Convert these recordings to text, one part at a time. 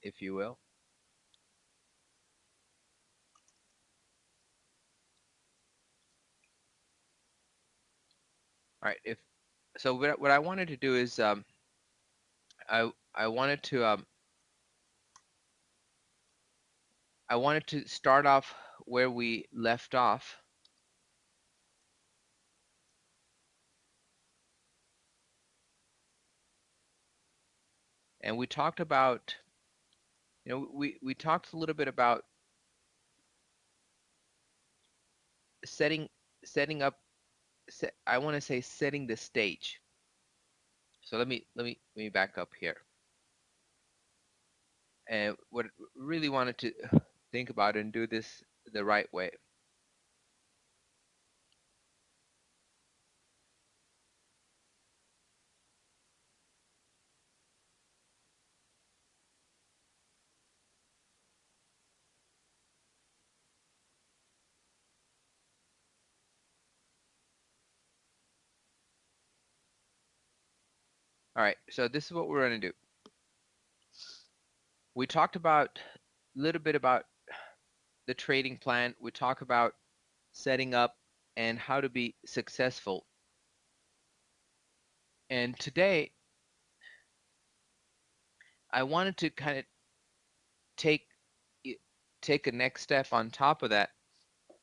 if you will. All right. If so, what I wanted to do is I wanted to start off where we left off, and we talked about, we talked a little bit about setting setting up. I want to say setting the stage. So let me back up here. And what really wanted to think about and do this the right way. All right. So this is what we're going to do. We talked about a little bit about the trading plan. We talk about setting up and how to be successful. And today I wanted to kind of take take a next step on top of that.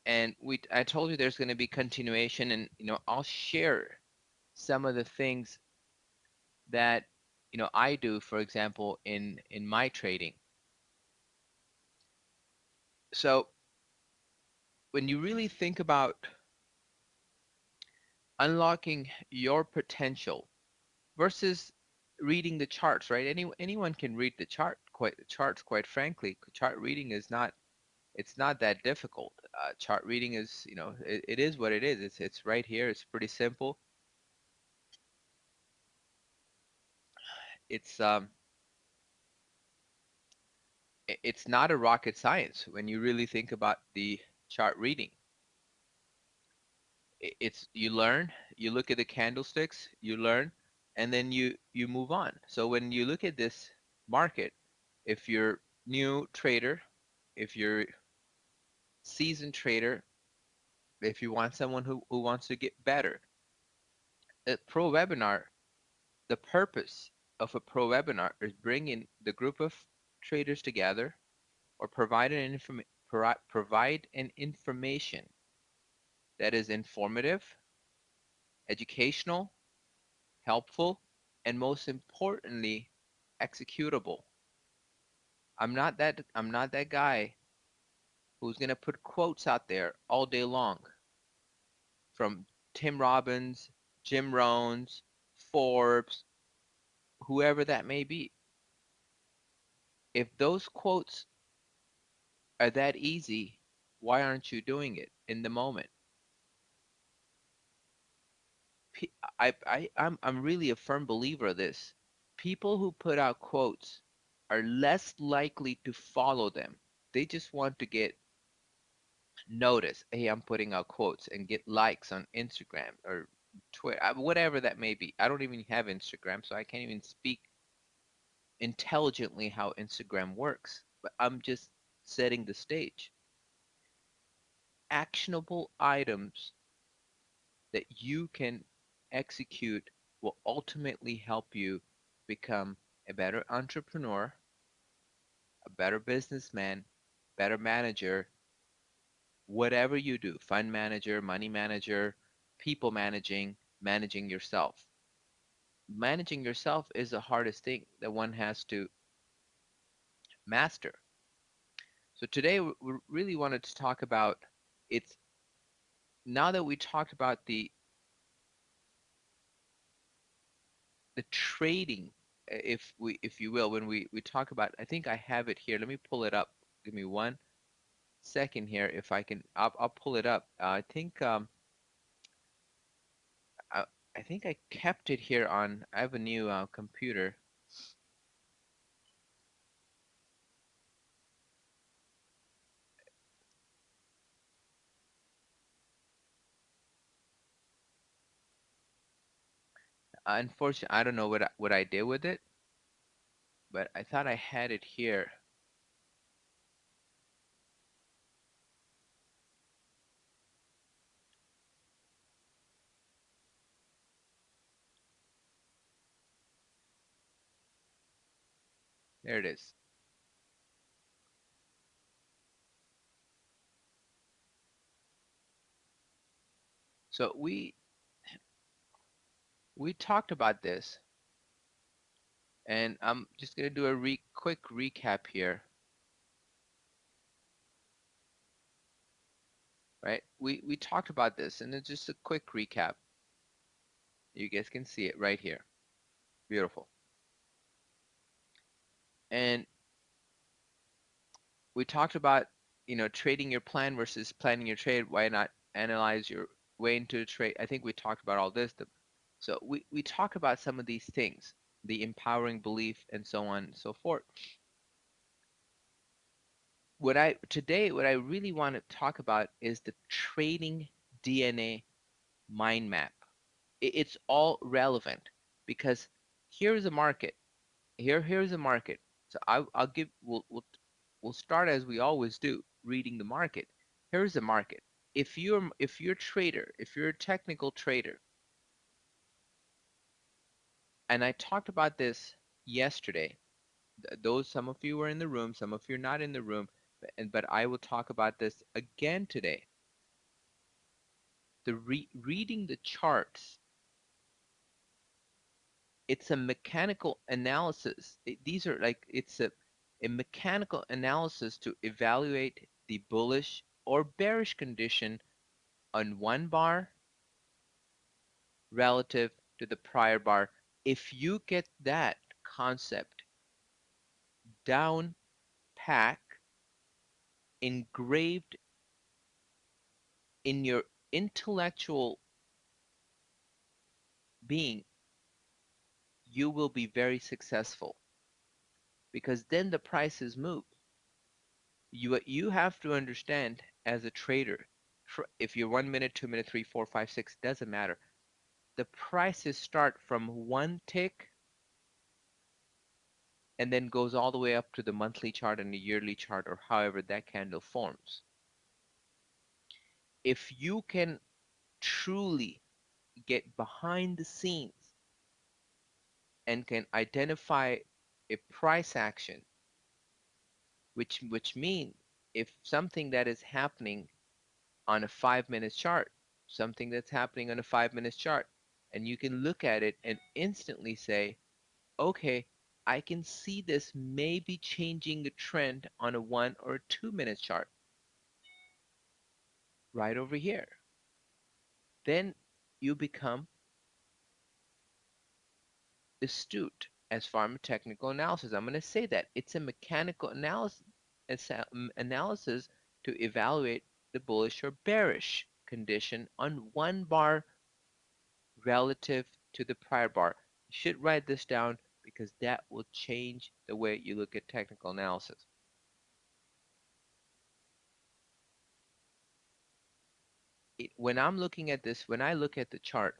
And I told you there's going to be continuation, and I'll share some of the things that I do, for example, in my trading. So when you really think about unlocking your potential versus reading the charts, right? Anyone can read the charts, quite frankly. Chart reading is not, it's not that difficult. Chart reading is, it is what it is. It's right here. It's pretty simple. It's it's not a rocket science when you really think about the chart reading. It's, you learn, you look at the candlesticks, you learn, and then you move on. So when you look at this market, if you're new trader, if you're seasoned trader, if you want someone who wants to get better, a pro webinar, the purpose of a pro webinar is bringing the group of traders together, or provide an information that is informative, educational, helpful, and most importantly, executable. I'm not that guy who's going to put quotes out there all day long from Tim Robbins, Jim Rohns, Forbes, whoever that may be. If those quotes are that easy, why aren't you doing it in the moment? I'm really a firm believer of this. People who put out quotes are less likely to follow them. They just want to get notice. Hey, I'm putting out quotes and get likes on Instagram or Twitter, whatever that may be. I don't even have Instagram, so I can't even speak intelligently how Instagram works. But I'm just setting the stage. Actionable items that you can execute will ultimately help you become a better entrepreneur, a better businessman, better manager, whatever you do, fund manager, money manager, people managing, managing yourself. Managing yourself is the hardest thing that one has to master. So today we really wanted to talk about, it's, now that we talked about the trading, if you will, when we talk about, I think I have it here. Let me pull it up. Give me 1 second here. If I can, I'll pull it up. I, I think I kept it here on, I have a new computer. Unfortunately, I don't know what I did with it. but I thought I had it here. There it is. So we talked about this, and I'm just gonna do a quick recap here, right? We talked about this, and it's just a quick recap. You guys can see it right here. Beautiful. And we talked about, trading your plan versus planning your trade. Why not analyze your way into a trade? I think we talked about all this. So we talk about some of these things, the empowering belief and so on and so forth. What I really want to talk about is the trading DNA mind map. It's all relevant because here's a market. Here's a market. So I'll give we'll start as we always do, reading the market. Here's the market. If you're a trader, if you're a technical trader, and I talked about this yesterday. Those some of you were in the room, some of you are not in the room, but I will talk about this again today. Reading the charts, it's a mechanical analysis. These are like it's a mechanical analysis to evaluate the bullish or bearish condition on one bar relative to the prior bar. If you get that concept down pack, engraved in your intellectual being, you will be very successful because then the prices move. You have to understand as a trader, if you're 1 minute, 2 minute, three, four, five, six, doesn't matter. The prices start from one tick and then goes all the way up to the monthly chart and the yearly chart or however that candle forms. If you can truly get behind the scenes and can identify a price action, which means if something that is happening on a 5 minute chart, something that's happening on a 5 minute chart, and you can look at it and instantly say, okay, I can see this may be changing the trend on a 1 or 2 minute chart right over here. Then you become astute as far as technical analysis. I'm going to say that it's a mechanical analysis to evaluate the bullish or bearish condition on one bar relative to the prior bar. You should write this down because that will change the way you look at technical analysis. When I'm looking at this, when I look at the chart,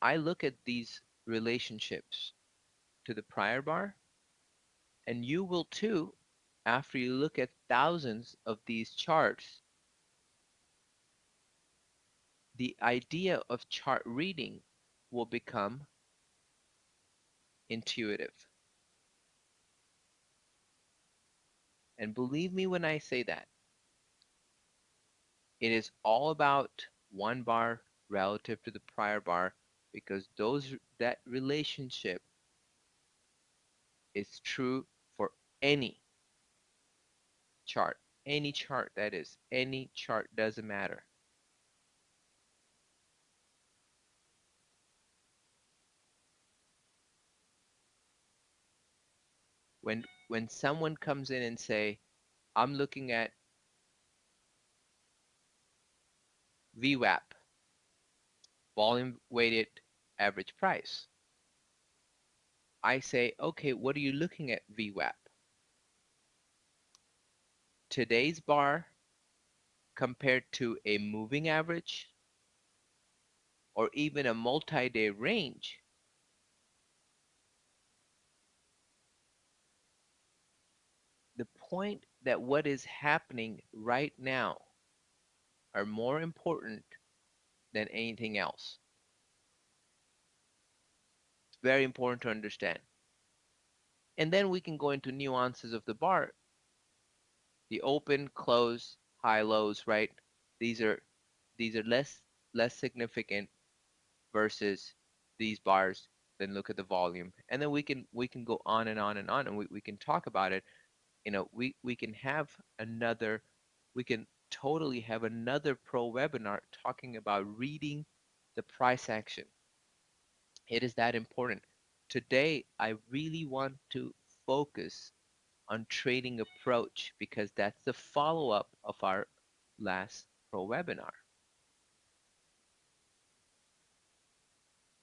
I look at these relationships to the prior bar, and you will too after you look at thousands of these charts. The idea of chart reading will become intuitive. And believe me when I say that, it is all about one bar relative to the prior bar because that relationship is true for any chart. Any chart, that is, any chart, doesn't matter. When someone comes in and say, I'm looking at VWAP, volume weighted average price, I say, okay, what are you looking at VWAP? Today's bar compared to a moving average or even a multi-day range, the point that what is happening right now are more important than anything else. It's very important to understand. And then we can go into nuances of the bar, the open, close, high lows, right? These are less significant versus these bars. Then look at the volume. And then we can go on and on and on, and we can talk about it. We can have another, we can totally have another pro webinar talking about reading the price action. It is that important. Today, I really want to focus on trading approach because that's the follow-up of our last pro webinar.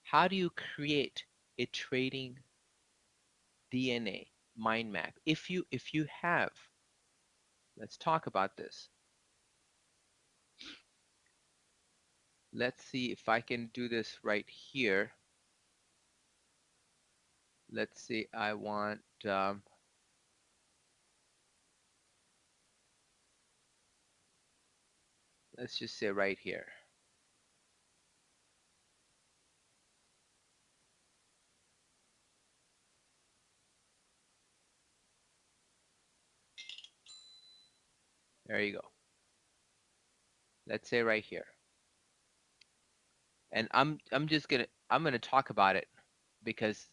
How do you create a trading DNA mind map? If you have, let's talk about this. Let's see if I can do this right here. Let's see, I want, let's just say right here. There you go. Let's say right here. And I'm gonna talk about it because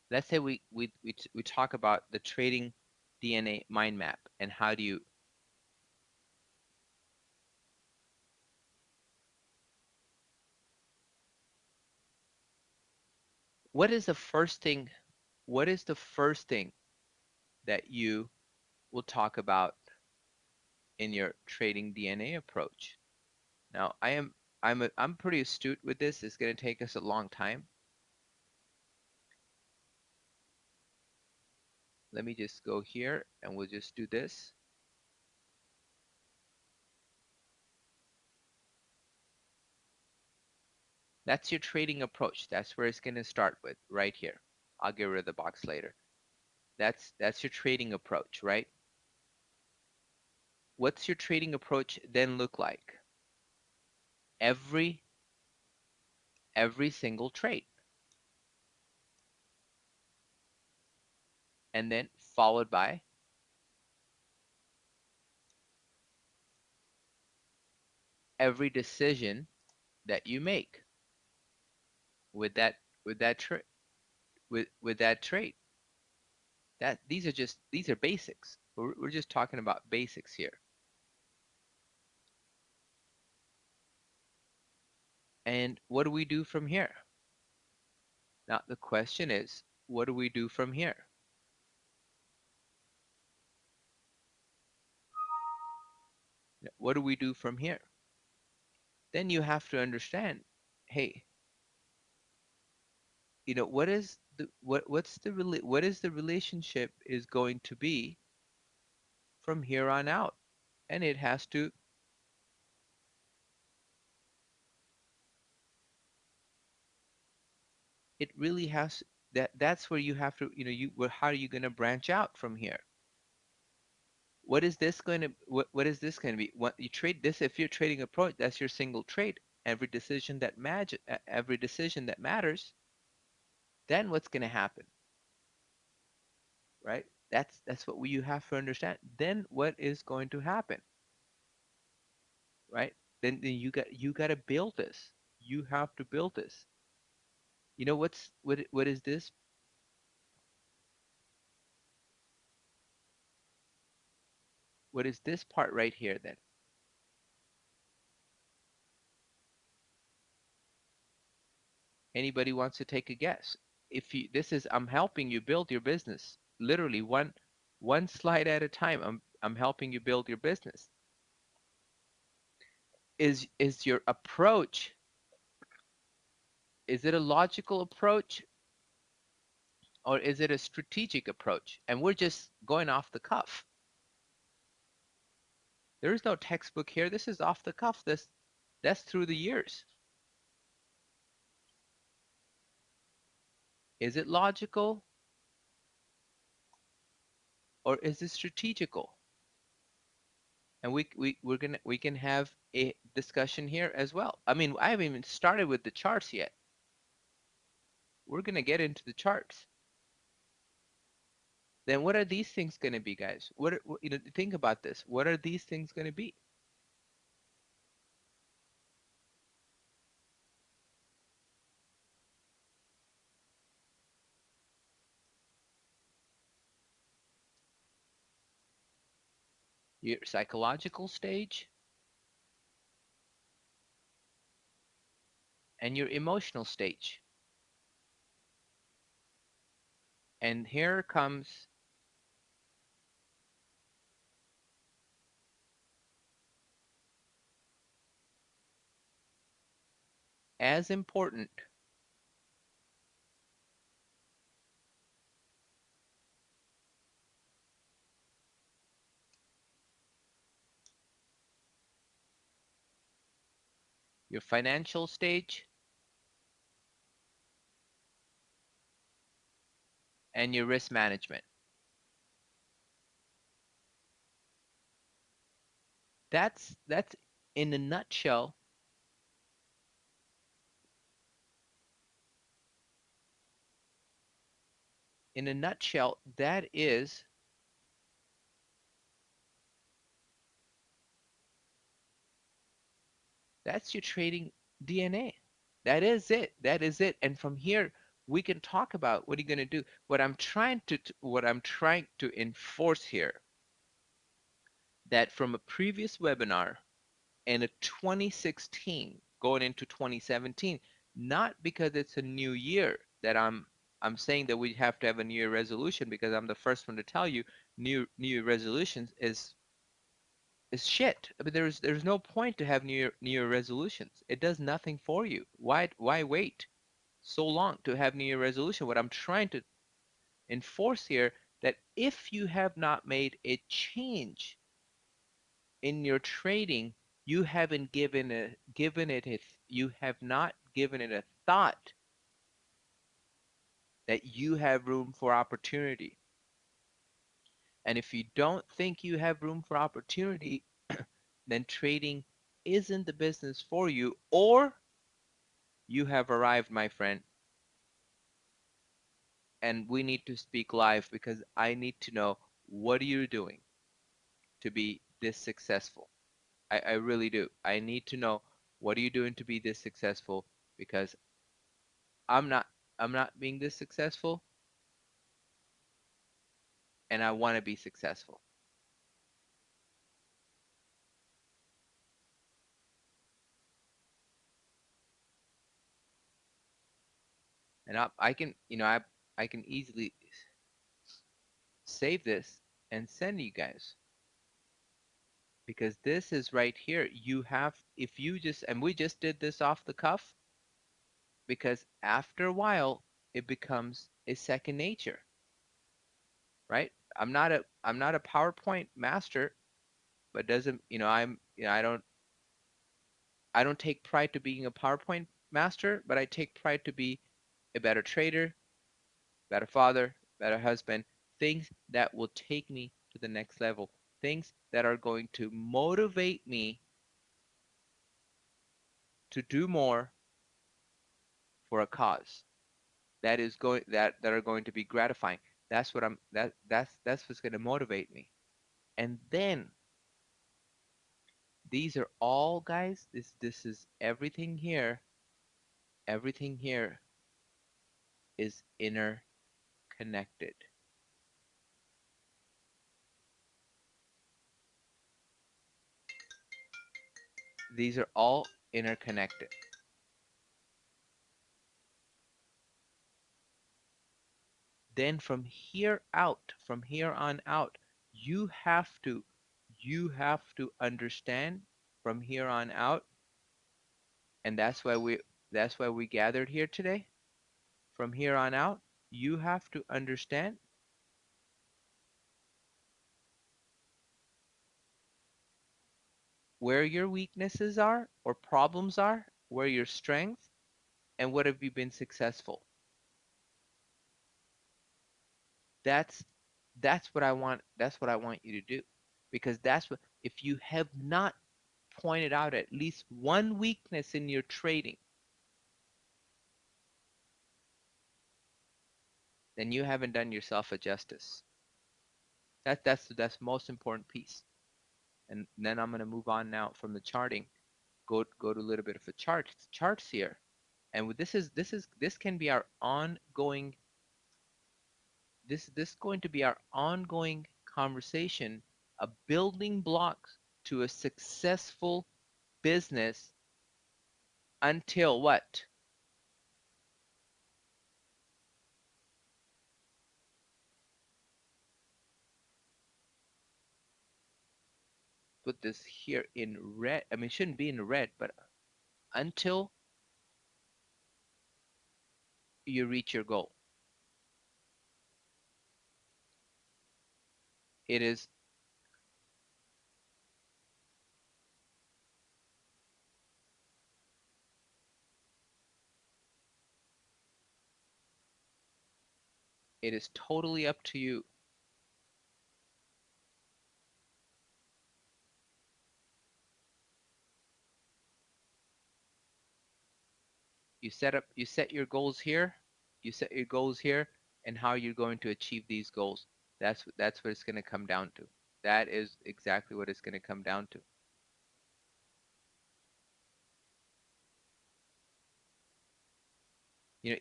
let's say we talk about the trading DNA mind map and how do you, what is the first thing, what is the first thing that you will talk about in your trading DNA approach? Now, I'm pretty astute with this. It's going to take us a long time. Let me just go here and we'll just do this. That's your trading approach. That's where it's going to start with right here. I'll get rid of the box later. That's your trading approach, right? What's your trading approach then look like? Every single trade. And then followed by every decision that you make with that with that trade with that trade. That these are basics. We're just talking about basics here. And what do we do from here? Now the question is, what do we do from here? What do we do from here? Then you have to understand, hey, what is the what is the relationship is going to be from here on out? And it has to, it really has, that's where you have to, how are you going to branch out from here? What is this going to, what is this going to be? What you trade this, if you're trading approach, that's your single trade. Every decision that matters, then what's going to happen, right? That's what you have to understand. Then what is going to happen, right? Then you got to build this. You have to build this. What is this? What is this part right here then? Anybody wants to take a guess? If you, this is, I'm helping you build your business. Literally one slide at a time. I'm helping you build your business. Is your approach, is it a logical approach or is it a strategic approach? And we're just going off the cuff. There is no textbook here. This is off the cuff. That's through the years. Is it logical or is it strategical? And we can have a discussion here as well. I mean, I haven't even started with the charts yet. We're gonna get into the charts. Then what are these things gonna be, guys? You know, think about this. What are these things gonna be? Your psychological stage and your emotional stage. And here comes as important your financial stage and your risk management. That's in a nutshell, that is that's your trading DNA. That is it. That is it. And from here we can talk about what are you going to do. What I'm trying to enforce here, that from a previous webinar in a 2016 going into 2017, not because it's a new year that I'm saying that we have to have a new year resolution, because I'm the first one to tell you new year resolutions is shit. I mean, there's no point to have new year resolutions. It does nothing for you. Why wait so long to have new year resolution? What I'm trying to enforce here, that if you have not made a change in your trading, you haven't you have not given it a thought that you have room for opportunity. And if you don't think you have room for opportunity, then trading isn't the business for you, or you have arrived, my friend, and we need to speak live, because I need to know what are you doing to be this successful. I really do. I need to know what are you doing to be this successful, because I'm not I'm not being this successful, and I want to be successful. And I can, I can easily save this and send you guys, because this is right here. You have, if you just, and we just did this off the cuff, because after a while it becomes a second nature, right? I'm not a PowerPoint master, but doesn't, I don't take pride to being a PowerPoint master, but I take pride to be a better trader, better father, better husband, things that will take me to the next level, things that are going to motivate me to do more for a cause that are going to be gratifying. That's what I'm that's what's going to motivate me. And then these are all, guys, this is everything here. Everything here is interconnected. These are all interconnected. Then from here on out, you have to understand from here on out, and that's why we gathered here today. From here on out, you have to understand where your weaknesses are or problems are, where your strengths, and what have you been successful. That's that's what I want. That's what I want you to do, because that's what, if you have not pointed out at least one weakness in your trading, then you haven't done yourself a justice. That's the most important piece. And then I'm going to move on now from the charting. Go to a little bit of a charts here. And this can be our ongoing, this going to be our ongoing conversation, a building blocks to a successful business until what? Put this here in red. I mean, it shouldn't be in red, but until you reach your goal. It is it is totally up to you. You set your goals here, you set your goals here, and how you're going to achieve these goals. That's what it's going to come down to. That is exactly what it's going to come down to.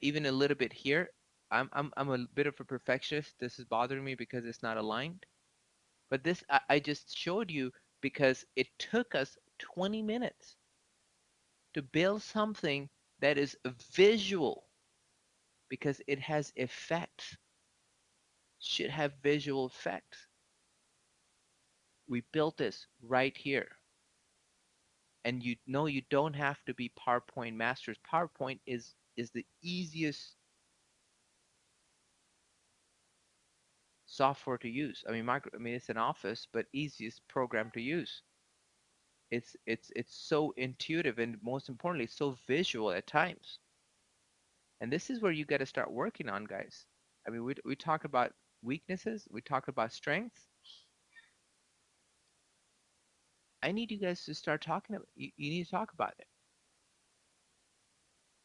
Even a little bit here, I'm a bit of a perfectionist. This is bothering me because it's not aligned. But this I just showed you because it took us 20 minutes to build something that is visual, because it has effects, should have visual effects. We built this right here. And you know, you don't have to be PowerPoint masters. PowerPoint is the easiest software to use. I mean it's an office, but easiest program to use. It's so intuitive, and most importantly, it's so visual at times. And this is where you got to start working on, guys. I mean, we talk about weaknesses, we talk about strengths. I need you guys to start talking about, you need to talk about it.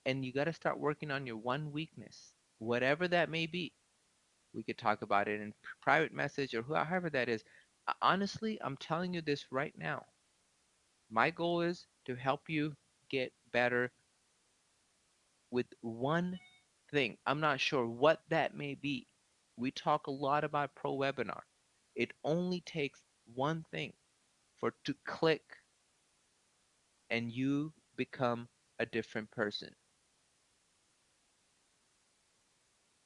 And you got to start working on your one weakness, whatever that may be. We could talk about it in private message or however that is. Honestly, I'm telling you this right now. My goal is to help you get better with one thing. I'm not sure what that may be. We talk a lot about pro webinar. It only takes one thing for to click and you become a different person.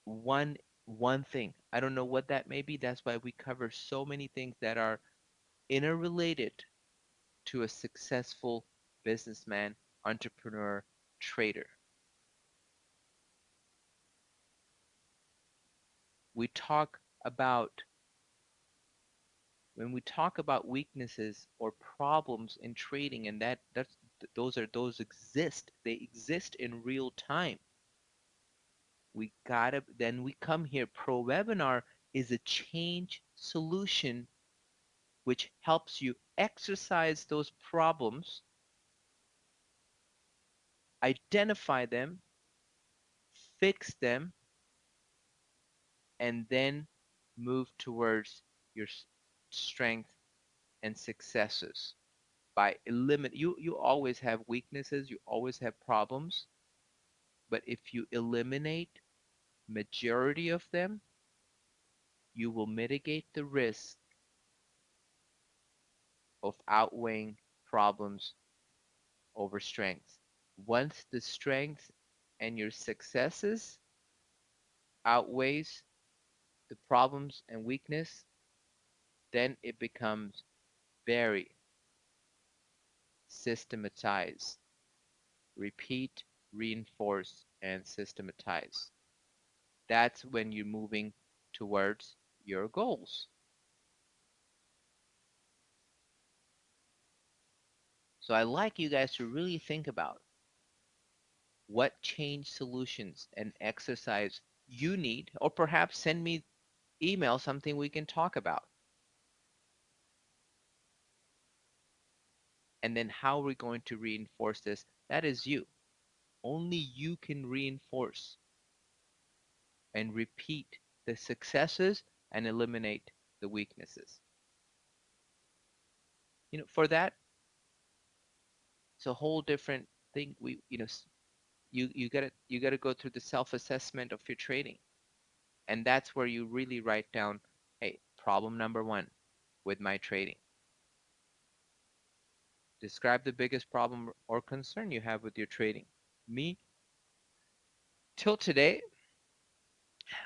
One one thing. I don't know what that may be. That's why we cover so many things that are interrelated to a successful businessman, entrepreneur, trader. We talk about when we talk about weaknesses or problems in trading, and those exist. They exist in real time. We gotta then we come here. Pro webinar is a change solution which helps you exercise those problems, identify them, fix them, and then move towards your strength and successes by eliminate you always have weaknesses, you always have problems, but if you eliminate majority of them, you will mitigate the risk of outweighing problems over strengths. Once the strengths and your successes outweighs the problems and weakness, then it becomes very systematized. Repeat, reinforce, and systematize. That's when you're moving towards your goals. So I like you guys to really think about what change solutions and exercise you need, or perhaps send me email something we can talk about. And then how we're going to reinforce this, that is you. Only you can reinforce and repeat the successes and eliminate the weaknesses. For that, it's a whole different thing. You gotta go through the self-assessment of your trading, and that's where you really write down, hey, problem number one with my trading. Describe the biggest problem or concern you have with your trading. Me, till today,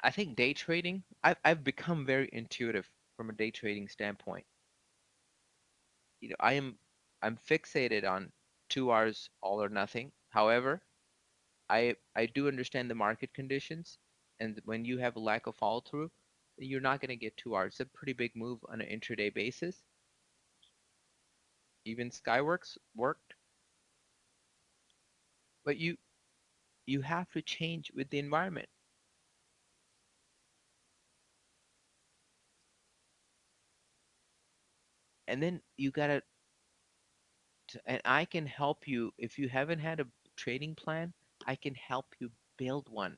I think day trading, I've become very intuitive from a day trading standpoint. I'm fixated on 2 hours all or nothing. However, I do understand the market conditions, and when you have a lack of follow through, you're not going to get 2 hours. It's a pretty big move on an intraday basis. Even Skyworks worked, but you have to change with the environment, and then you gotta. And I can help you if you haven't had a trading plan. I can help you build one.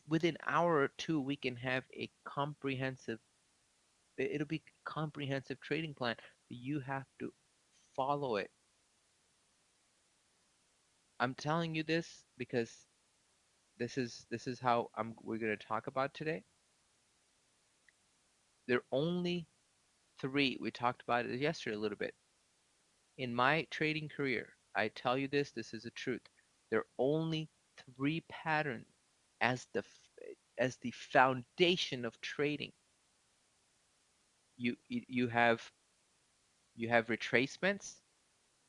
Within an hour or two, we can have a comprehensive. It'll be comprehensive trading plan. You have to follow it. I'm telling you this because this is how we're going to talk about today. There are only three. We talked about it yesterday a little bit. In my trading career, I tell you this is the truth. There are only three patterns as the foundation of trading. You have retracements.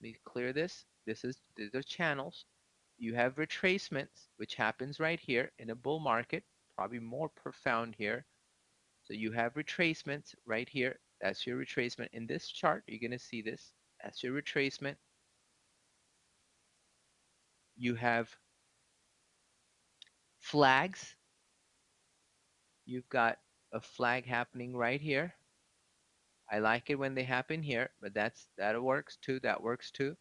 Let me clear this. These are channels. You have retracements, which happens right here in a bull market, probably more profound here. So you have retracements right here. That's your retracement. In this chart, you're going to see this. That's your retracement. You have flags. You've got a flag happening right here. I like it when they happen here, but that works too. That works too.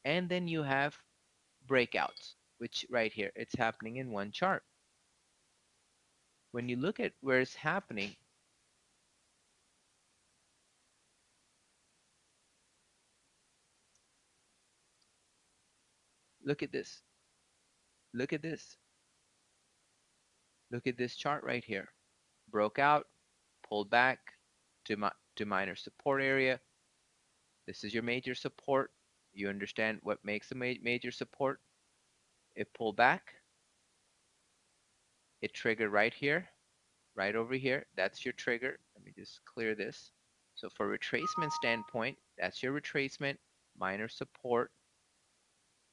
And then you have breakouts, which right here, it's happening in one chart. When you look at where it's happening, look at this. Look at this. Look at this chart right here. Broke out, pulled back to minor support area. This is your major support. You understand what makes a major support. It pulled back. It triggered right here, right over here. That's your trigger. Let me just clear this. So for retracement standpoint, that's your retracement, minor support.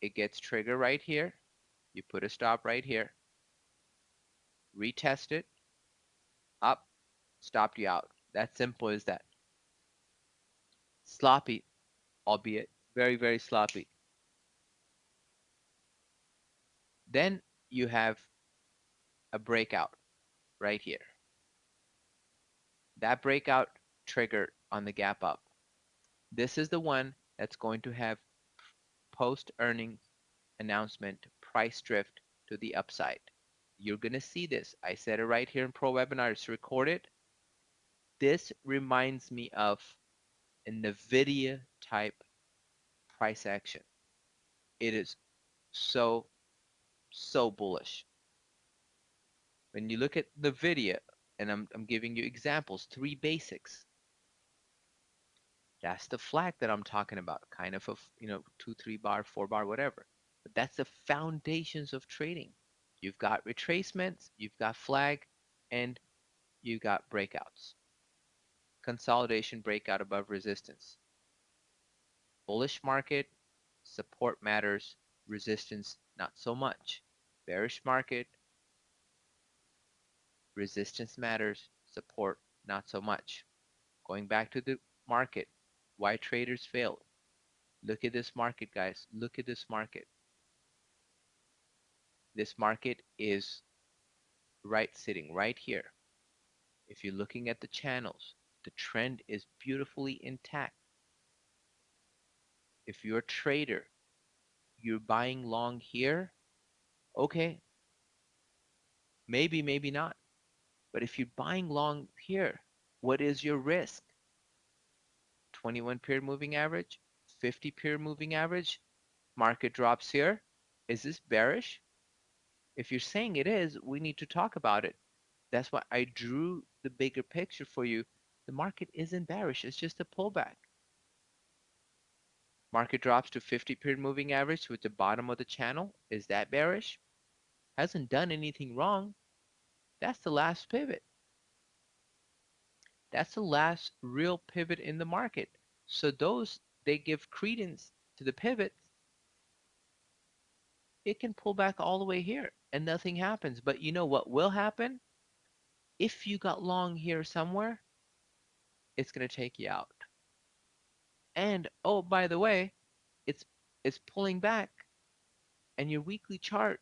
It gets triggered right here. You put a stop right here. Retest it. Up. Stopped you out. That simple as that. Sloppy, albeit very, very sloppy. Then you have a breakout right here. That breakout triggered on the gap up. This is the one that's going to have post earnings announcement price drift to the upside. You're going to see this. I said it right here in Pro Webinar. It's recorded. This reminds me of a NVIDIA type price action. It is so, so bullish. When you look at NVIDIA, and I'm giving you examples, three basics. That's the flag that I'm talking about, kind of a 2, 3 bar, 4 bar, whatever. But that's the foundations of trading. You've got retracements, you've got flag, and you got breakouts. Consolidation breakout above resistance. Bullish market, support matters, resistance not so much. Bearish market, resistance matters, support not so much. Going back to the market, Why traders fail. Look at this market, guys. Look at this market. This market is right sitting right here. If you're looking at the channels, the trend is beautifully intact. If you're a trader, you're buying long here, okay, maybe, maybe not. But if you're buying long here, what is your risk? 21 period moving average, 50 period moving average, market drops here. Is this bearish? If you're saying it is, we need to talk about it. That's why I drew the bigger picture for you. The market isn't bearish, it's just a pullback. Market drops to 50 period moving average with the bottom of the channel. Is that bearish? Hasn't done anything wrong. That's the last pivot. That's the last real pivot in the market. So those, they give credence to the pivots. It can pull back all the way here and nothing happens. But you know what will happen? If you got long here somewhere, it's going to take you out. And oh, by the way, it's it's pulling back and your weekly chart.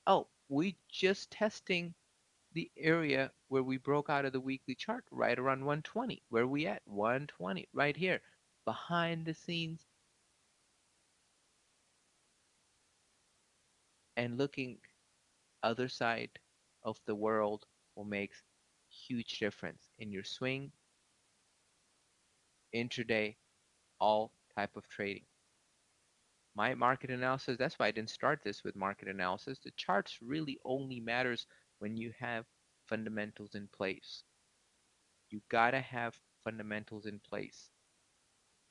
Oh, we just testing the area where we broke out of the weekly chart right around 120. Where are we at? 120 right here. Behind the scenes and looking other side of the world will make huge difference in your swing, intraday, all type of trading. My market analysis, that's why I didn't start this with market analysis. The charts really only matters when you have fundamentals in place. You gotta have fundamentals in place.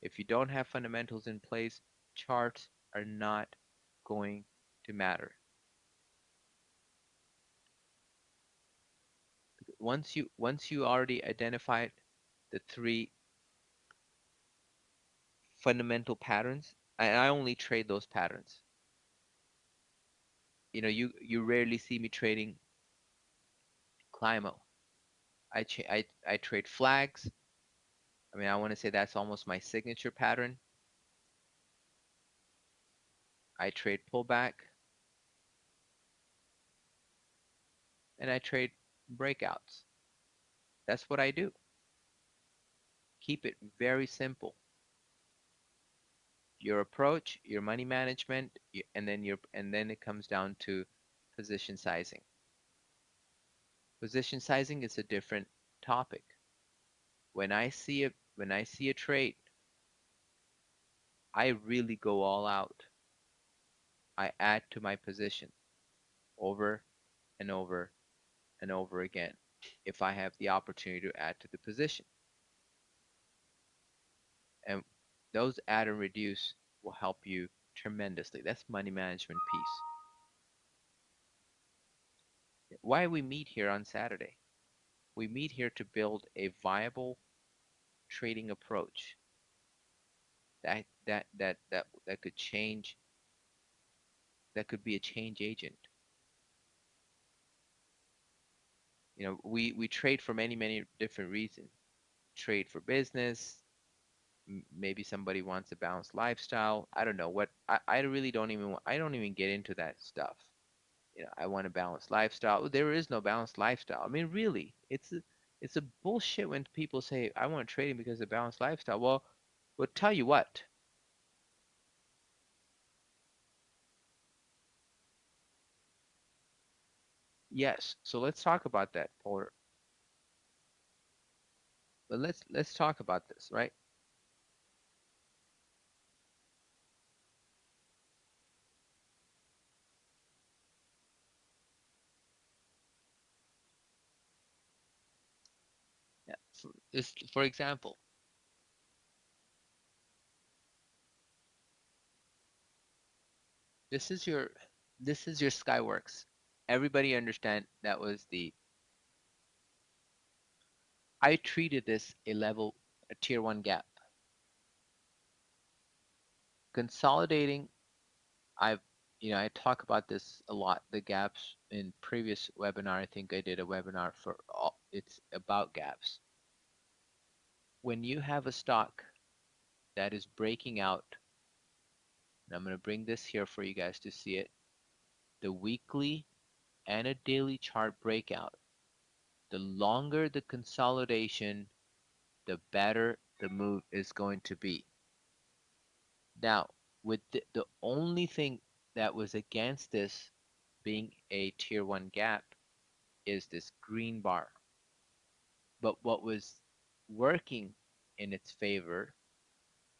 If you don't have fundamentals in place, charts are not going to matter. Once you already identified the three fundamental patterns, and I only trade those patterns. You rarely see me trading Climo. I trade flags. I mean, I want to say that's almost my signature pattern. I trade pullback and I trade breakouts. That's what I do. Keep it very simple. Your approach, your money management, and then it comes down to position sizing. Position sizing is a different topic. When I see a trade, I really go all out. I add to my position over and over and over again if I have the opportunity to add to the position. And those add and reduce will help you tremendously. That's money management piece. Why we meet here on Saturday? We meet here to build a viable trading approach that could change, that could be a change agent. We trade for many, many different reasons. Trade for business, maybe somebody wants a balanced lifestyle. I don't know what I really don't even get into that stuff. I want a balanced lifestyle. There is no balanced lifestyle. I mean, really, it's a bullshit when people say I want trading because of a balanced lifestyle. Well, tell you what. Yes. So let's talk about that, Porter. But let's talk about this, right? Yeah. For example, this is your this is your Skyworks. Everybody understand that was the I treated this a tier one gap. Consolidating, I've I talk about this a lot, the gaps in previous webinar. I think I did a webinar for it's about gaps. When you have a stock that is breaking out. And I'm going to bring this here for you guys to see it. The weekly and a daily chart breakout. The longer the consolidation, the better the move is going to be. Now, with the only thing that was against this being a tier 1 gap is this green bar. But what was working in its favor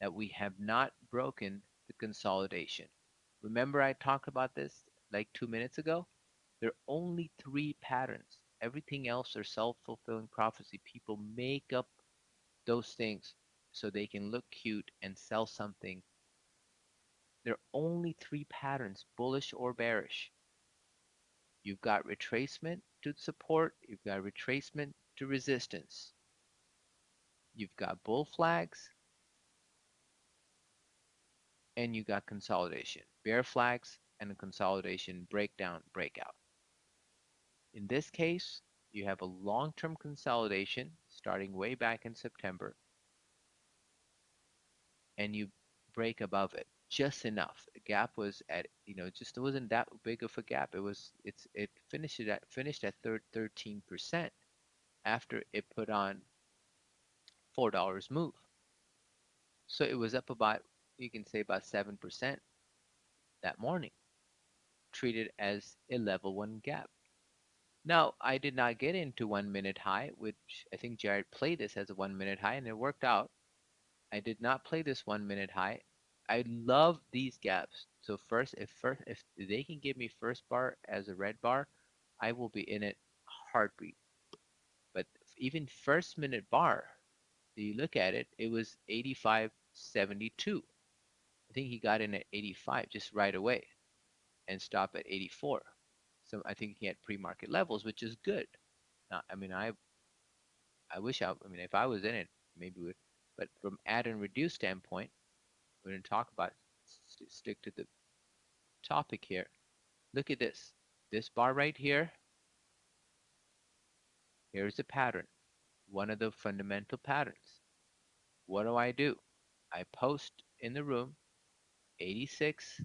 that we have not broken the consolidation. Remember I talked about this like 2 minutes ago? There are only three patterns. Everything else are self-fulfilling prophecy. People make up those things so they can look cute and sell something. There are only three patterns, bullish or bearish. You've got retracement to support, you've got retracement to resistance. You've got bull flags, and you got consolidation. Bear flags and a consolidation, breakdown, breakout. In this case, you have a long-term consolidation starting way back in September, and you break above it just enough. The gap was at, just it wasn't that big of a gap. It finished at 13% after it put on $4 move. So it was up about, you can say about 7% that morning, treated as a level 1 gap. Now, I did not get into 1 minute high, which I think Jared played this as a 1 minute high, and it worked out. I did not play this 1 minute high. I love these gaps. So if they can give me first bar as a red bar, I will be in it heartbeat. But even first minute bar, you look at it, it was 85.72. I think he got in at 85 just right away and stopped at 84. So I think he had pre-market levels, which is good. I mean, I wish I mean, if I was in it, maybe would. But from add and reduce standpoint, we're going to talk about, stick to the topic here. Look at this. This bar right here, here's a pattern, one of the fundamental patterns. What do? I post in the room 86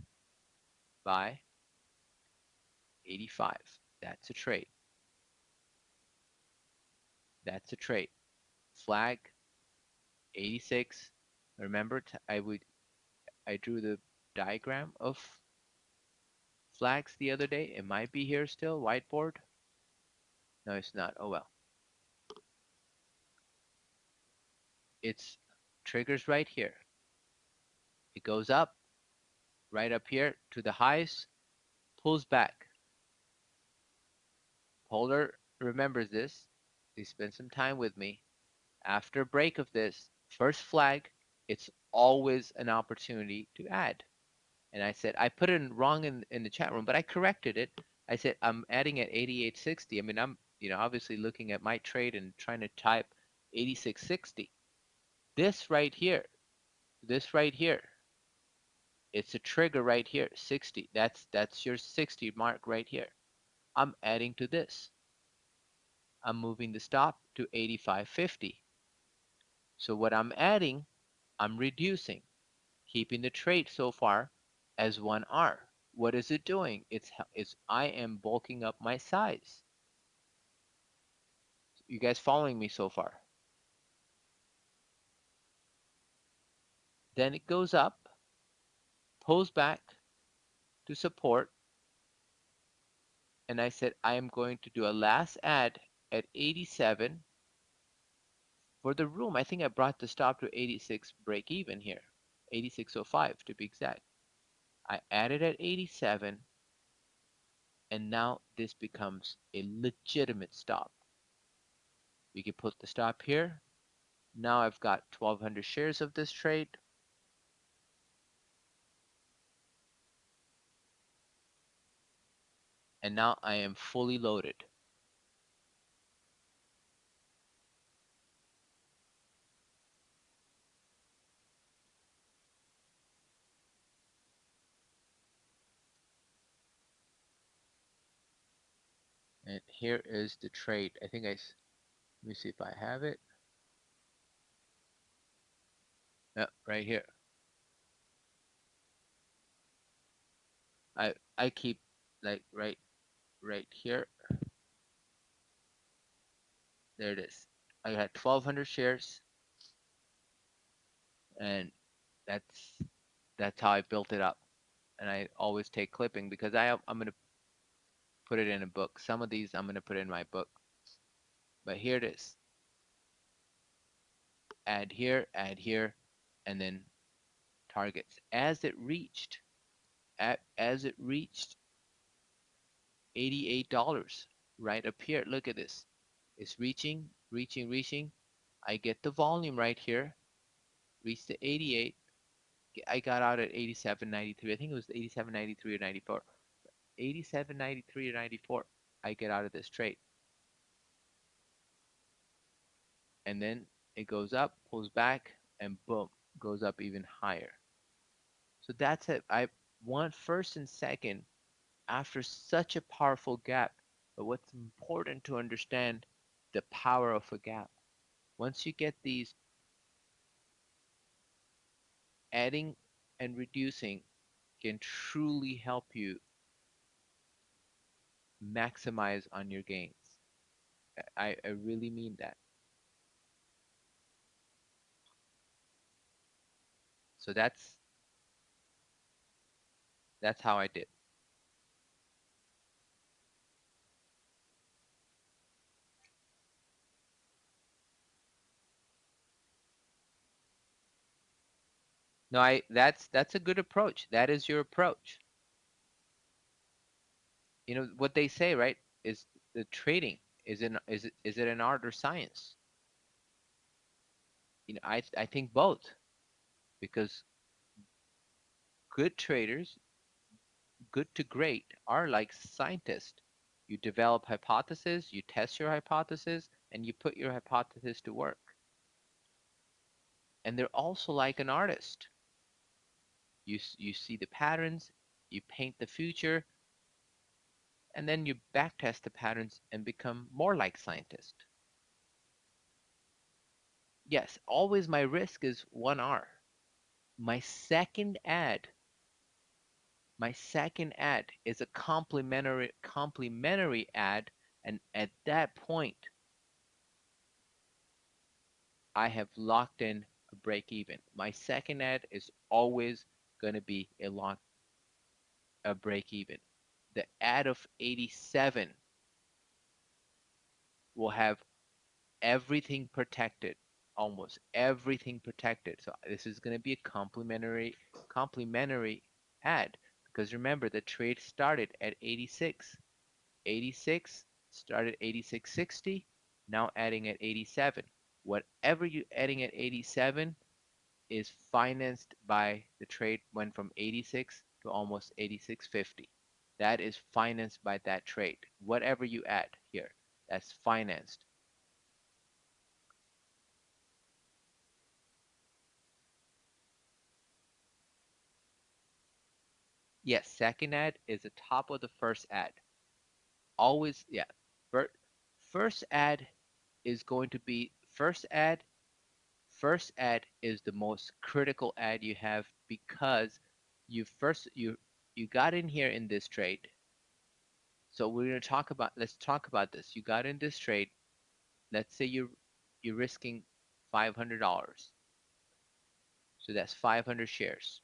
by 85. That's a trade. That's a trade. Flag 86. Remember, I drew the diagram of flags the other day. It might be here still, whiteboard. No, it's not. Oh well. It's triggers right here. It goes up, right up here to the highs, pulls back. Polar remembers this. He spent some time with me. After a break of this, first flag, it's always an opportunity to add. And I said, I put it wrong in the chat room, but I corrected it. I said, I'm adding at 88.60. I mean, I'm, obviously looking at my trade and trying to type 86.60. This right here, this right here, it's a trigger right here, 60. That's your 60 mark right here. I'm adding to this. I'm moving the stop to 85.50. So what I'm adding, I'm reducing, keeping the trade so far as 1R. What is it doing? I am bulking up my size. You guys following me so far? Then it goes up, pulls back to support, and I said I am going to do a last add at 87 for the room. I think I brought the stop to 86 break even here, 86.05 to be exact. I added at 87, and now this becomes a legitimate stop. We can put the stop here. Now I've got 1,200 shares of this trade. And now I am fully loaded. And here is the trade. Let me see if I have it. right here. I keep like right here. There it is. I got 1,200 shares, and that's that's how I built it up. And I always take clipping because I'm gonna put it in a book. Some of these I'm gonna put in my book. But here it is. Add here, and then targets. As it reached $88 right up here. Look at this. It's reaching. I get the volume right here. Reach the 88. I got out at 87.93. I think it was 87.93 or 94. 87.93 or 94. I get out of this trade. And then it goes up, pulls back, and boom, goes up even higher. So that's it. I want first and second after such a powerful gap. But what's important to understand the power of a gap. Once you get these, adding and reducing can truly help you maximize on your gains. I really mean that. So that's how I did. No, I that's a good approach. That is your approach. You know what they say, right? Is the trading is it an art or science? You know, I think both because good traders, good to great, are like scientists. You develop hypotheses, you test your hypothesis, and you put your hypothesis to work. And they're also like an artist. You see the patterns, you paint the future, and then you backtest the patterns and become more like scientists. Yes, always my risk is 1R. My second ad, my second ad is a complementary ad, and at that point I have locked in a break even. My second ad is always going to be a break even. The ad of 87 will have everything protected, almost everything protected. So this is going to be a complementary ad because remember the trade started at 86. 86 started 86.60, now adding at 87. Whatever you adding at 87 is financed by the trade went from 86 to almost 86.50. That is financed by that trade. Whatever you add here, that's financed. Yes, second ad is the top of the first ad. Always, yeah. First ad is going to be first ad is the most critical ad you have because you got in here in this trade. So we're going to let's talk about this. You got in this trade. Let's say you're risking $500. So that's 500 shares.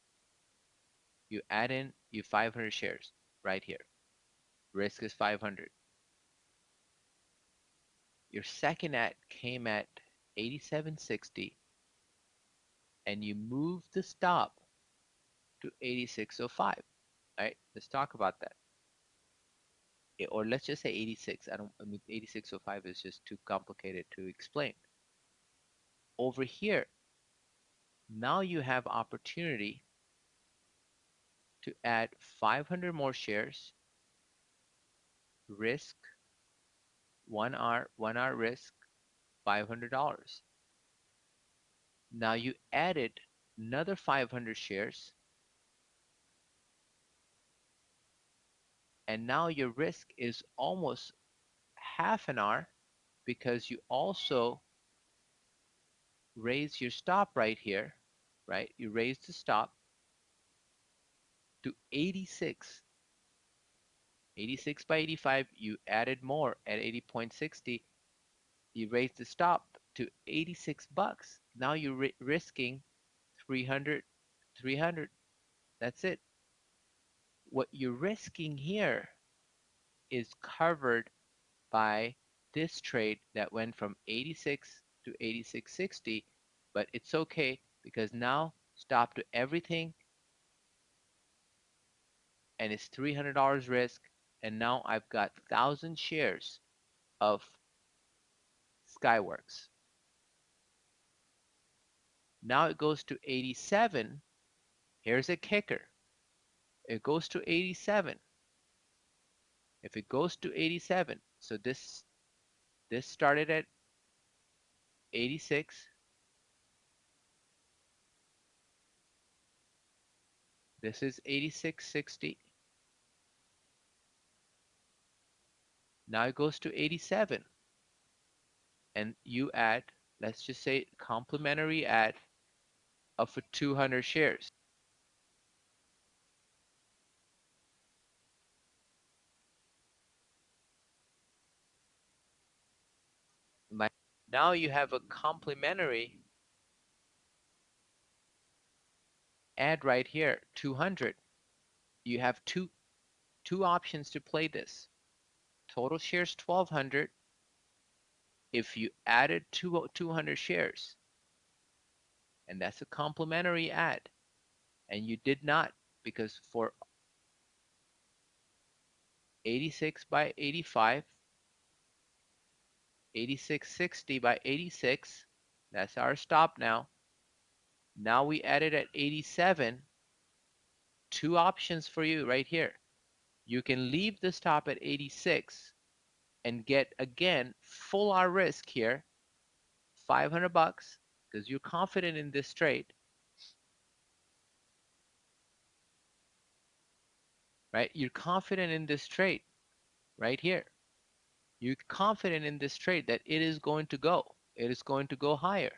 You add in your 500 shares right here. Risk is 500. Your second ad came at 87.60 and you move the stop to 86.05. All right, let's talk about that. Or let's just say 86. I mean 86.05 is just too complicated to explain. Over here, now you have opportunity to add 500 more shares, risk 1R risk $500. Now you added another 500 shares and now your risk is almost half an hour because you also raise your stop right here right? You raised the stop to 86. 86 by 85, you added more at 80.60. You raised the stop to 86 bucks. Now you're risking 300, 300. That's it. What you're risking here is covered by this trade that went from 86 to 86.60, but it's okay because now stop to everything and it's $300 risk, and now I've got 1,000 shares of Skyworks. Now it goes to 87. Here's a kicker. It goes to 87. If it goes to 87, so this started at 86. This is 86.60. Now it goes to 87. And you add, let's just say complimentary add of 200 shares. Now you have a complimentary add right here, 200. You have two options to play this. Total shares 1,200. If you added 200 shares, and that's a complimentary add, and you did not, because for 86 by 85, 86.60 by 86, that's our stop now. Now we added at 87, two options for you right here. You can leave the stop at 86 and get again full R risk here, 500 bucks, because you're confident in this trade, right? You're confident in this trade right here. You're confident in this trade that it is going to go. It is going to go higher.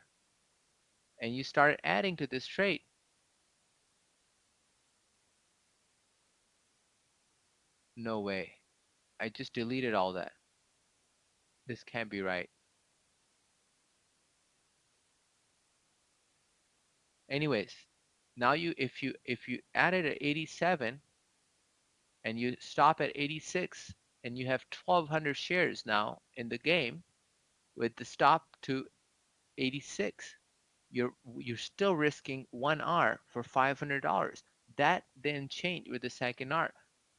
And you start adding to this trade. No way. I just deleted all that. This can't be right. Anyways, now if you added at 87 and you stop at 86 and you have 1,200 shares now in the game with the stop to 86, you're still risking 1R for $500. That then changed with the second R.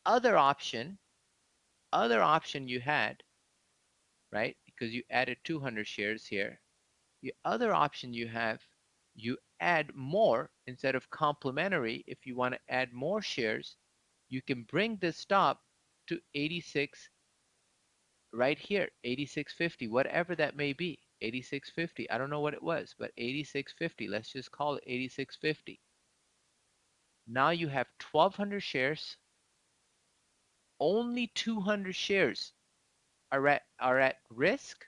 Other option, other option you had, right? Because you added 200 shares here. The other option you have, you add more instead of complementary. If you want to add more shares, you can bring this stop to 86 right here, 86.50, whatever that may be. 86.50. I don't know what it was, but 86.50. Let's just call it 86.50. Now you have 1,200 shares. Only 200 shares are at risk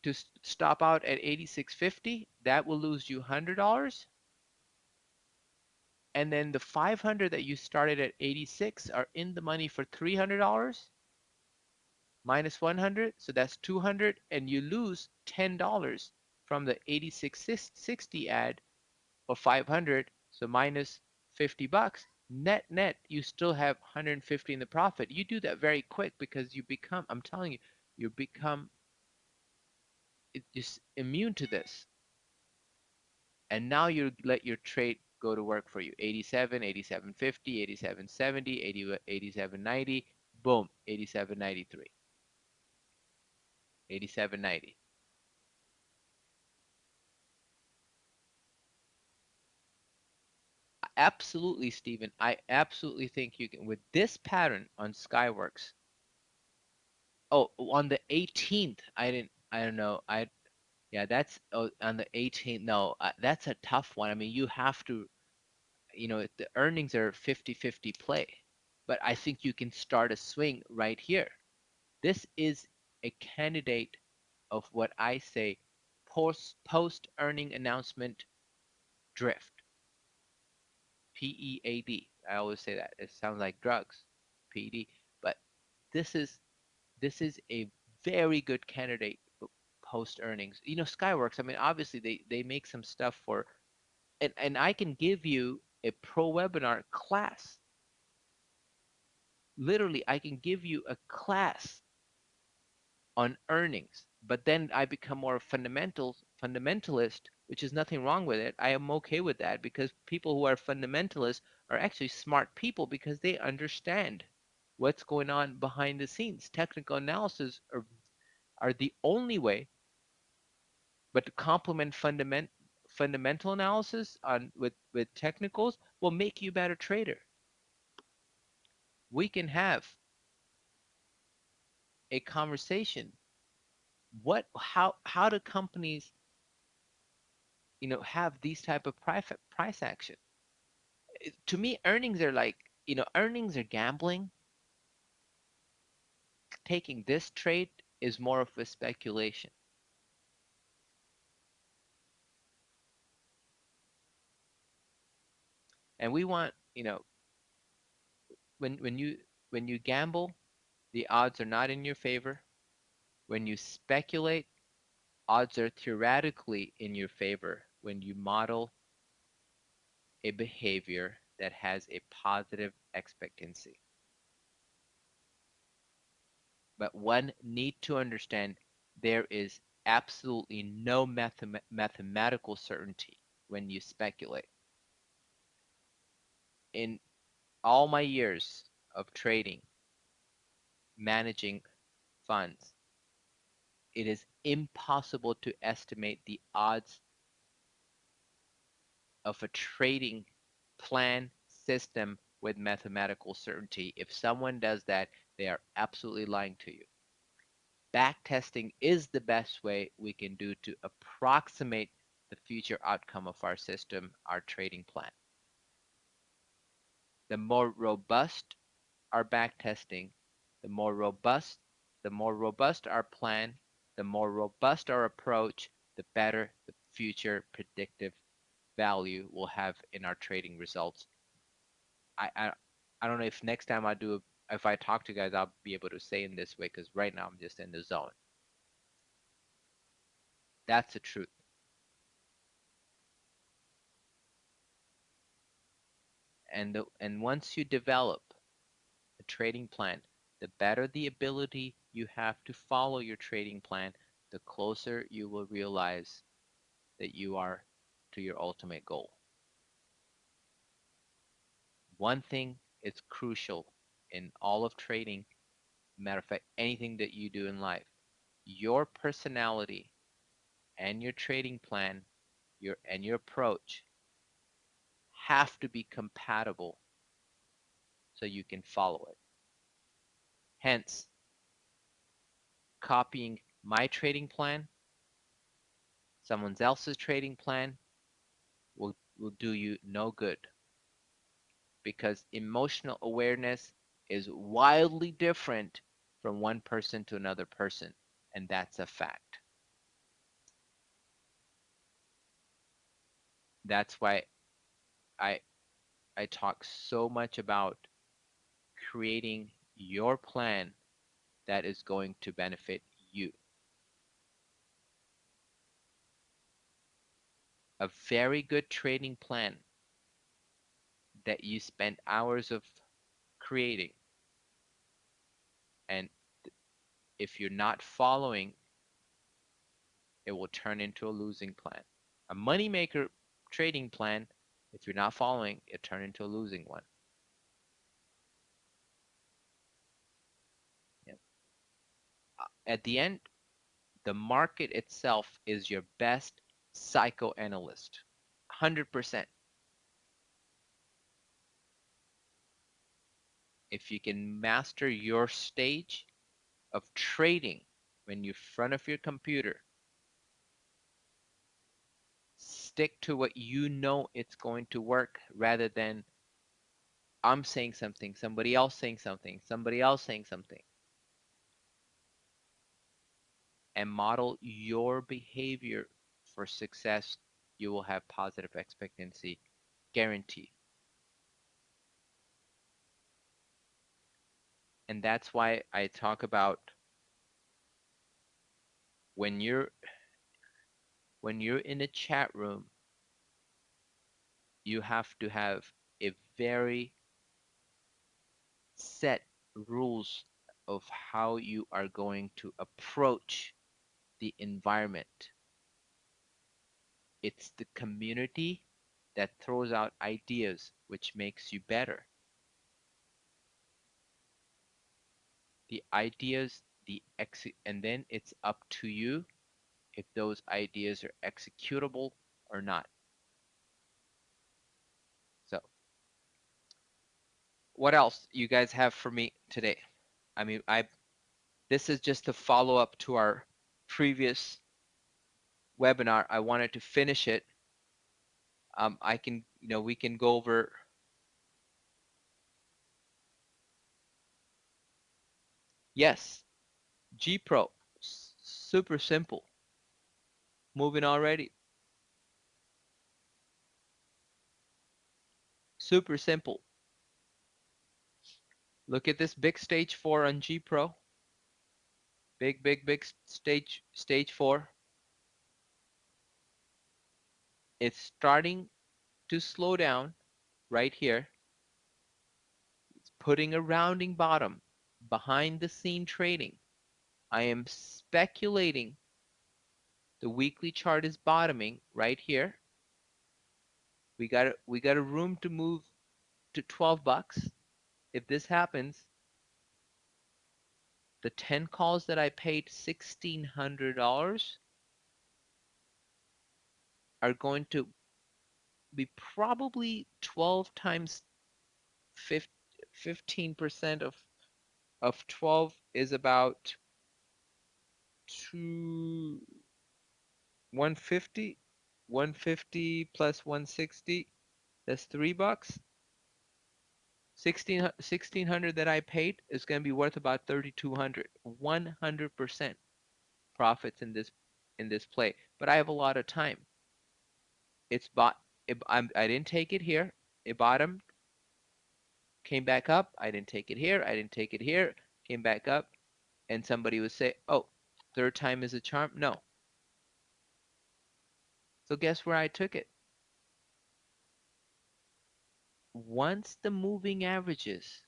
to stop out at 86.50. That will lose you $100. And then the 500 that you started at 86 are in the money for $300 minus 100, so that's 200, and you lose $10 from the 86.60 ad for 500, so minus 50 bucks. Net net, you still have 150 in the profit. You do that very quick because you become, I'm telling you, you become just immune to this. And now you let your trade go to work for you. 87, 87.50, 87.70, 80, 87.90, boom, 87.93, 87.90. Absolutely, Stephen. I absolutely think you can with this pattern on Skyworks. Oh, on the 18th, I don't know. Yeah, that's on the 18th. No, that's a tough one. I mean, you have to, the earnings are 50-50 play, but I think you can start a swing right here. This is a candidate of what I say post earning announcement drift. PEAD. I always say that. It sounds like drugs, PED, but this is this is a very good candidate post earnings. You know, Skyworks, I mean, obviously they make some stuff for, and I can give you a pro webinar class. Literally, I can give you a class on earnings, but then I become more fundamentalist, which is nothing wrong with it. I am okay with that because people who are fundamentalists are actually smart people because they understand what's going on behind the scenes. Technical analysis are the only way, but to complement fundamental analysis on with technicals will make you a better trader. We can have a conversation. How do companies, you know, have these type of price action? To me, earnings are like, you know, earnings are gambling. Taking this trade is more of a speculation. And we want, you know, when when you gamble, the odds are not in your favor. When you speculate, odds are theoretically in your favor when you model a behavior that has a positive expectancy. But one need to understand there is absolutely no mathematical certainty when you speculate. In all my years of trading, managing funds, it is impossible to estimate the odds of a trading plan system with mathematical certainty. If someone does that, they are absolutely lying to you. Backtesting is the best way we can do to approximate the future outcome of our system, our trading plan. The more robust our backtesting, the more robust our plan, the more robust our approach, the better the future predictive value we'll have in our trading results. I I, I don't know if next time if I talk to you guys, I'll be able to say in this way because right now I'm just in the zone. That's the truth. And once you develop a trading plan, the better the ability you have to follow your trading plan, the closer you will realize that you are to your ultimate goal. One thing is crucial in all of trading, matter of fact, anything that you do in life, your personality and your trading plan, your approach have to be compatible so you can follow it. Hence, copying my trading plan, someone else's trading plan will do you no good because emotional awareness is wildly different from one person to another person, and that's a fact. That's why I I talk so much about creating your plan that is going to benefit you. A very good trading plan that you spend hours of creating, and if you're not following, it will turn into a losing plan. A moneymaker trading plan, if you're not following, it turn into a losing one. Yeah. At the end, the market itself is your best psychoanalyst. 100%. If you can master your stage of trading when you're in front of your computer, stick to what you know it's going to work rather than I'm saying something, somebody else saying something, somebody else saying something, and model your behavior for success, you will have positive expectancy, guarantee. And that's why I talk about when you're in a chat room, you have to have a very set rules of how you are going to approach the environment. It's the community that throws out ideas, which makes you better. The ideas, and then it's up to you if those ideas are executable or not. So, what else you guys have for me today? I mean, this is just a follow up to our previous webinar. I wanted to finish it. I can, we can go over. Yes, G Pro, super simple. Moving already. Super simple. Look at this big stage 4 on G Pro. Big stage 4. It's starting to slow down right here. It's putting a rounding bottom behind the scene trading. I am speculating the weekly chart is bottoming right here. We got a room to move to 12 bucks. If this happens, the 10 calls that I paid $1,600 are going to be probably 12 times 15% of 12 is about 150. 150 plus 160, that's $3. 1600 that I paid is going to be worth about 3200. 100% profits in this play. But I have a lot of time. It's bought. I didn't take it here. It bottomed, came back up. I didn't take it here. I didn't take it here. Came back up, and somebody would say, "Oh, third time is a charm." No. So guess where I took it? Once the moving averages,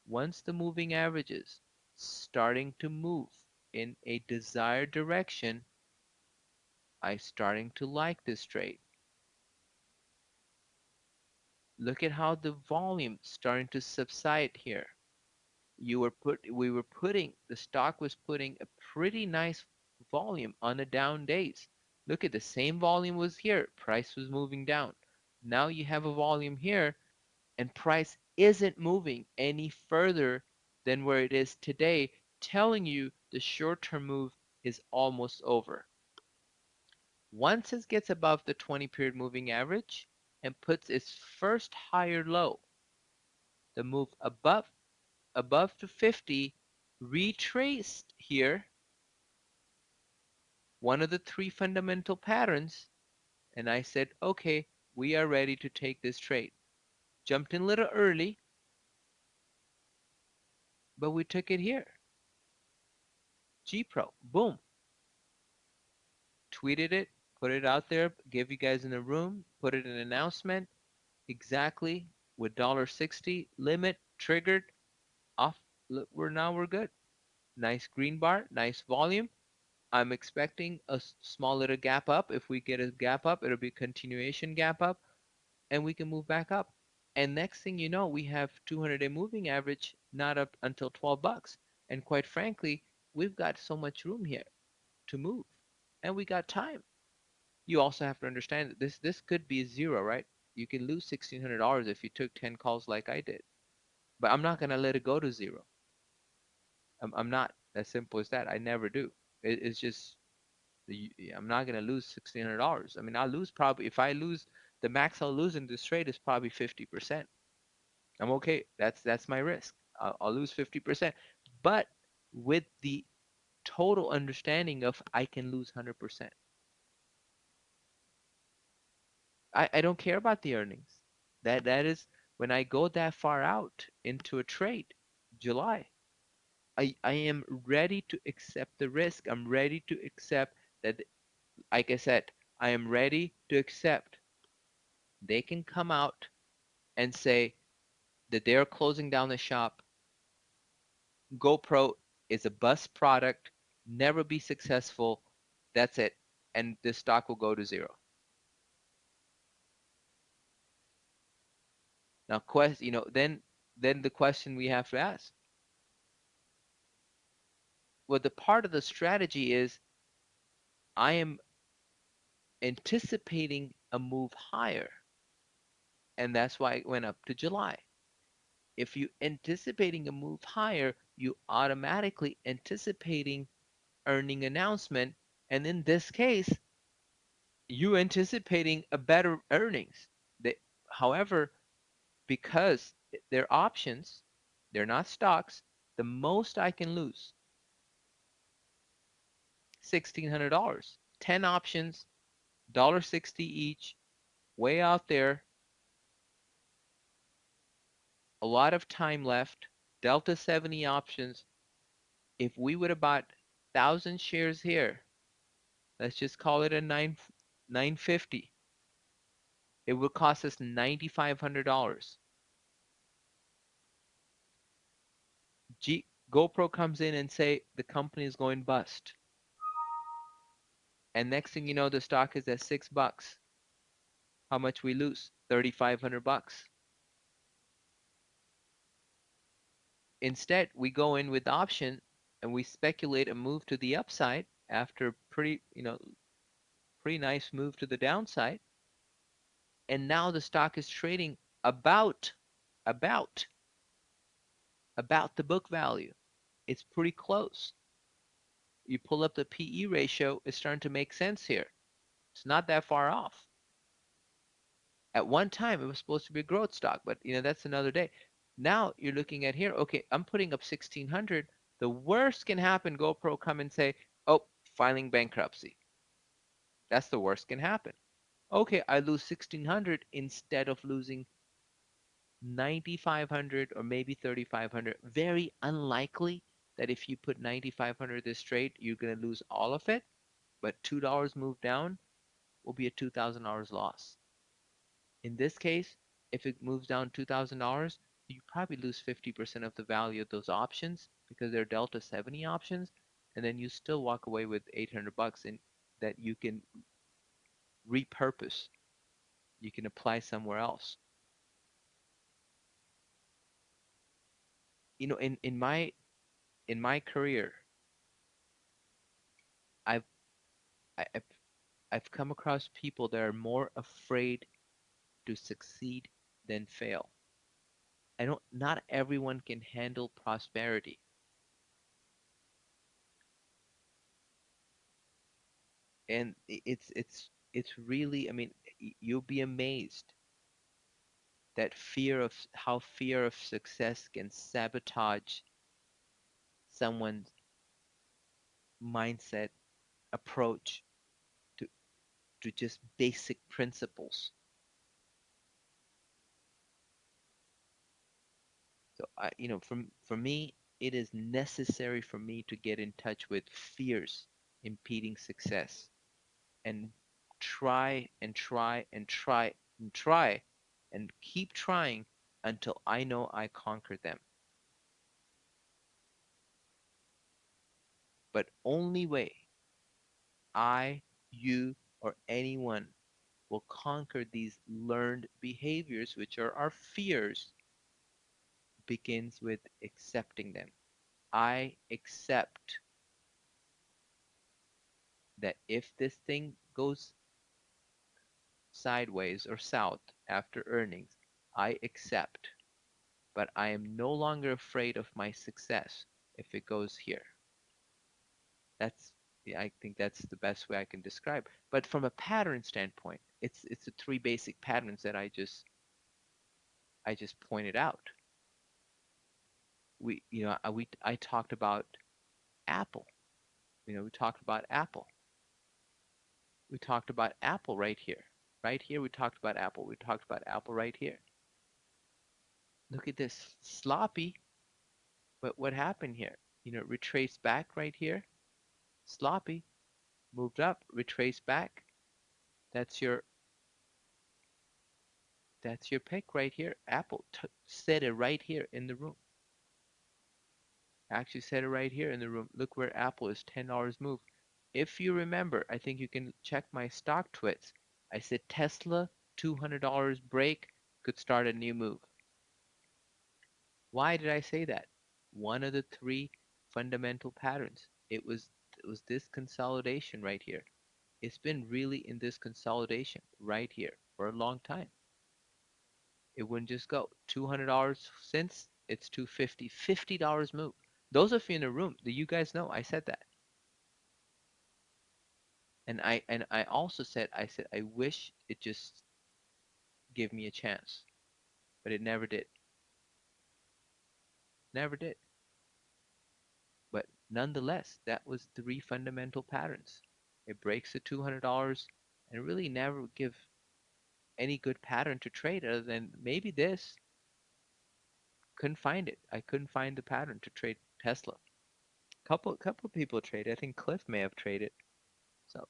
once the moving averages starting to move in a desired direction, I starting to like this trade. Look at how the volume starting to subside here. The stock was putting a pretty nice volume on the down days. Look at the same volume was here. Price was moving down. Now you have a volume here and price isn't moving any further than where it is today, telling you the short-term move is almost over. Once it gets above the 20-period moving average and puts its first higher low, the move above to 50 retraced here one of the three fundamental patterns, and I said, okay, we are ready to take this trade. Jumped in a little early, but we took it here. G Pro, boom. Tweeted it, put it out there, gave you guys in the room, put it in an announcement, exactly with $1.60 limit triggered off. Look, we're good. Nice green bar, nice volume. I'm expecting a small little gap up. If we get a gap up, it'll be a continuation gap up, and we can move back up. And next thing you know, we have 200-day moving average not up until 12 bucks. And quite frankly, we've got so much room here to move, and we got time. You also have to understand that this could be zero, right? You can lose $1,600 if you took 10 calls like I did. But I'm not gonna let it go to zero. I'm not, as simple as that. I never do. It's just I'm not gonna lose $1,600. I mean, I'll lose probably if I lose the max I'll lose in this trade is probably 50%. I'm okay. That's my risk. I'll lose 50%, but with the total understanding of I can lose 100%. I don't care about the earnings. That is when I go that far out into a trade, July, I am ready to accept the risk. I'm ready to accept that, like I said, I am ready to accept they can come out and say that they're closing down the shop. GoPro is a bust product, never be successful. That's it. And the stock will go to zero. Now, then the question we have to ask, well, the part of the strategy is I am anticipating a move higher, and that's why it went up to July. If you anticipating a move higher, you automatically anticipating earning announcement, and in this case, you anticipating a better earnings. They, however, because they're options, they're not stocks, the most I can lose $1,600. 10 options, $1.60 each, way out there, a lot of time left, Delta 70 options. If we would have bought 1,000 shares here, let's just call it a 950, it would cost us $9,500. GoPro comes in and say the company is going bust. And next thing you know, the stock is at $6. How much we lose? $3,500. Instead, we go in with option and we speculate a move to the upside after pretty nice move to the downside. And now the stock is trading about about the book value. It's pretty close. You pull up the PE ratio, it's starting to make sense here. It's not that far off. At one time, it was supposed to be a growth stock, but that's another day. Now you're looking at here. Okay, I'm putting up 1,600. The worst can happen. GoPro come and say, "Oh, filing bankruptcy." That's the worst can happen. Okay, I lose 1,600 instead of losing 9,500 or maybe 3,500. Very unlikely that if you put 9,500 this trade, you're gonna lose all of it. But $2 move down will be a $2,000 loss. In this case, if it moves down $2,000, you probably lose 50% of the value of those options because they're Delta 70 options, and then you still walk away with $800 in that you can repurpose, you can apply somewhere else. In my career, I've I've I've come across people that are more afraid to succeed than fail. I don't Not everyone can handle prosperity. And it's really, I mean, you'll be amazed that fear of success can sabotage someone's mindset, approach to just basic principles. So for me, it is necessary for me to get in touch with fears impeding success and try and try and try and try and keep trying until I know I conquer them. But only way I, you, or anyone will conquer these learned behaviors, which are our fears, begins with accepting them. I accept that if this thing goes sideways or south after earnings, I accept, but I am no longer afraid of my success if it goes here. That's Yeah, I think that's the best way I can describe. But from a pattern standpoint, it's the three basic patterns that I just pointed out. I talked about Apple. We talked about Apple. We talked about Apple right here, Right here, we talked about Apple. We talked about Apple right here. Look at this. Sloppy, but what happened here? Retrace back right here. Sloppy. Moved up, retrace back. That's your that's your pick right here. Apple said it right here in the room. Actually said it right here in the room. Look where Apple is, $10 move. If you remember, I think you can check my stock twits. I said Tesla, $200 break, could start a new move. Why did I say that? One of the three fundamental patterns. It was this consolidation right here. It's been really in this consolidation right here for a long time. It wouldn't just go. $200 since it's 250, $50 move. Those of you in the room, do you guys know I said that? And I also said I wish it just give me a chance, but it never did. Never did. But nonetheless, that was three fundamental patterns. It breaks the $200 and really never give any good pattern to trade other than maybe this. Couldn't find it. I couldn't find the pattern to trade Tesla. Couple people traded. I think Cliff may have traded. So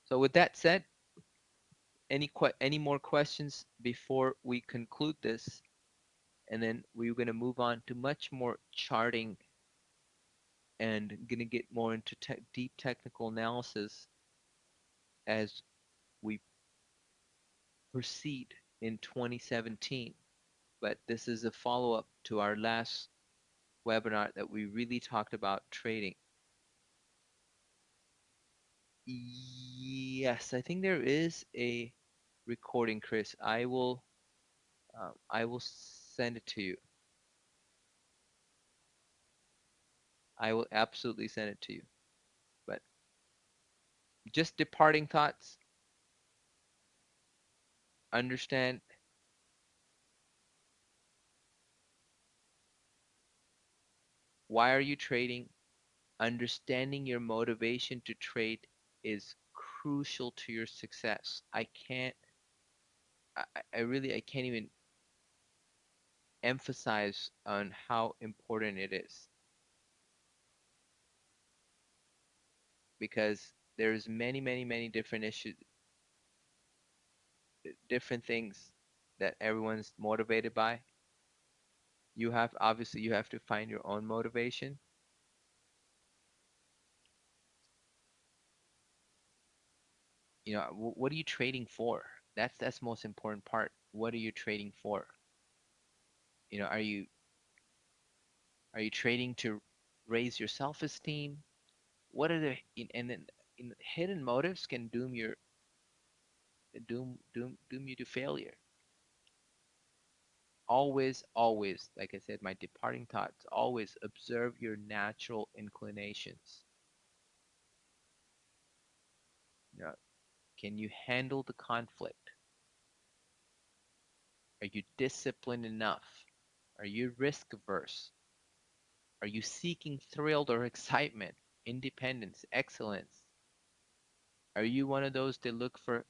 so with that said, any more questions before we conclude this? And then we're going to move on to much more charting and going to get more into deep technical analysis as we proceed in 2017. But this is a follow-up to our last webinar that we really talked about trading. Yes, I think there is a recording, Chris. I will send it to you. I will absolutely send it to you. But just departing thoughts. Understand why are you trading? Understanding your motivation to trade is crucial to your success. I can't even emphasize on how important it is because there's many different issues, different things that everyone's motivated by. Obviously you have to find your own motivation. What are you trading for? That's the most important part. What are you trading for? Are you trading to raise your self-esteem? What are and then hidden motives can doom you to failure. Always, like I said, my departing thoughts, always observe your natural inclinations. You know, can you handle the conflict? Are you disciplined enough? Are you risk averse? Are you seeking thrill or excitement, independence, excellence? Are you one of those that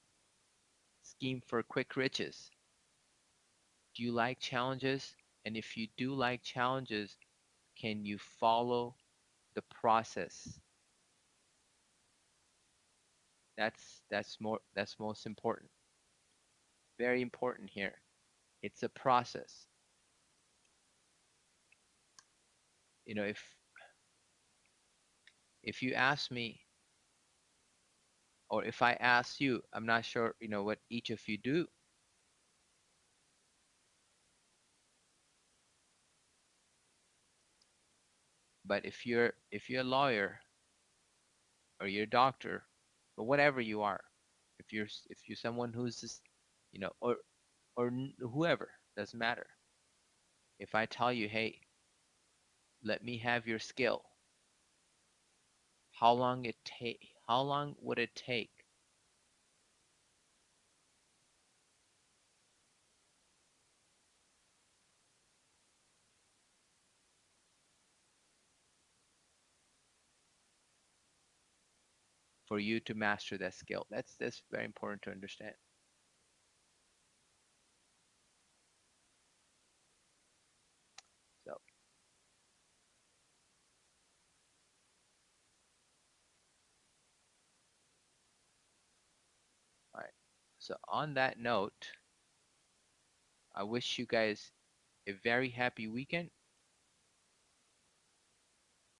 scheme for quick riches? Do you like challenges? And if you do like challenges, can you follow the process? That's most important. Very important here. It's a process. If you ask me or if I ask you, I'm not sure, what each of you do, but if you're a lawyer or you're a doctor or whatever you are, if you're someone who's just, or whoever, doesn't matter. If I tell you, hey, let me have your skill, how long would it take? for you to master that skill. That's very important to understand. So, all right. So on that note, I wish you guys a very happy weekend.